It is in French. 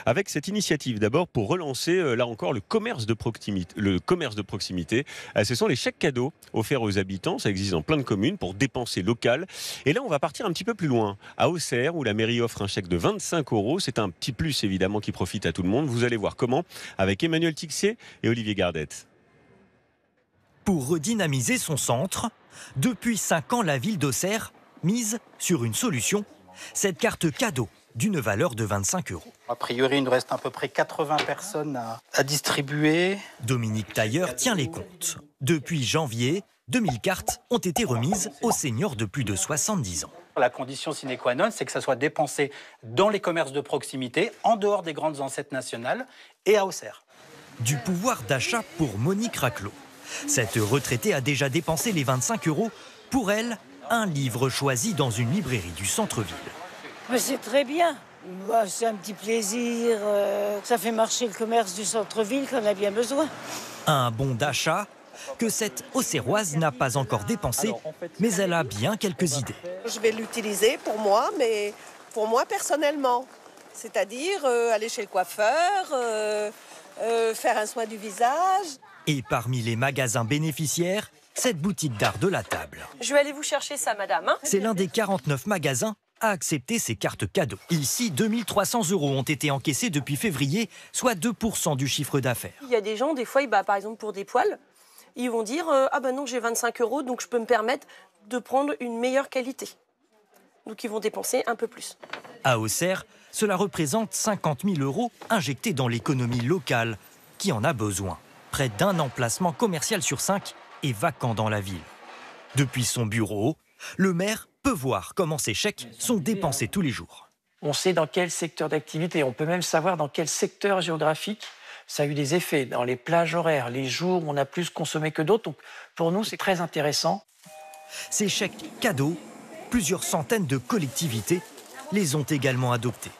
avec cette initiative d'abord pour relancer, là encore, le commerce de proximité. Ce sont les chèques cadeaux offerts aux habitants, ça existe dans plein de communes, pour dépenser local. Et là, on va partir un petit peu plus loin, à Auxerre, où la mairie offre un chèque de 25 €. C'est un petit plus, évidemment, qui profite à tout le monde. Vous allez voir comment, avec Emmanuel Tixier et Olivier Gardette. Pour redynamiser son centre, depuis 5 ans, la ville d'Auxerre mise sur une solution, cette carte cadeau d'une valeur de 25 €. A priori, il nous reste à peu près 80 personnes à distribuer. Dominique Tailleur tient les comptes. Depuis janvier, 2000 cartes ont été remises aux seniors de plus de 70 ans. La condition sine qua non, c'est que ça soit dépensé dans les commerces de proximité, en dehors des grandes enseignes nationales et à Auxerre. Du pouvoir d'achat pour Monique Raclot. Cette retraitée a déjà dépensé les 25 €. Pour elle, un livre choisi dans une librairie du centre-ville. C'est très bien. C'est un petit plaisir. Ça fait marcher le commerce du centre-ville qu'on a bien besoin. Un bon d'achat que cette Auxerroise n'a pas encore dépensé, mais elle a bien quelques idées. Je vais l'utiliser pour moi, mais pour moi personnellement. C'est-à-dire aller chez le coiffeur, faire un soin du visage. Et parmi les magasins bénéficiaires, cette boutique d'art de la table. Je vais aller vous chercher ça, madame. C'est l'un des 49 magasins à accepter ces cartes cadeaux. Ici, 2300 € ont été encaissés depuis février, soit 2% du chiffre d'affaires. Il y a des gens, des fois, par exemple pour des poils, ils vont dire ah ben non, j'ai 25 €, donc je peux me permettre de prendre une meilleure qualité. Donc ils vont dépenser un peu plus. À Auxerre, cela représente 50 000 € injectés dans l'économie locale qui en a besoin. Près d'un emplacement commercial sur 5 est vacant dans la ville. Depuis son bureau, le maire peut voir comment ces chèques sont dépensés tous les jours. On sait dans quel secteur d'activité, on peut même savoir dans quel secteur géographique ça a eu des effets, dans les plages horaires, les jours où on a plus consommé que d'autres. Donc pour nous, c'est très intéressant. Ces chèques cadeaux, plusieurs centaines de collectivités les ont également adoptés.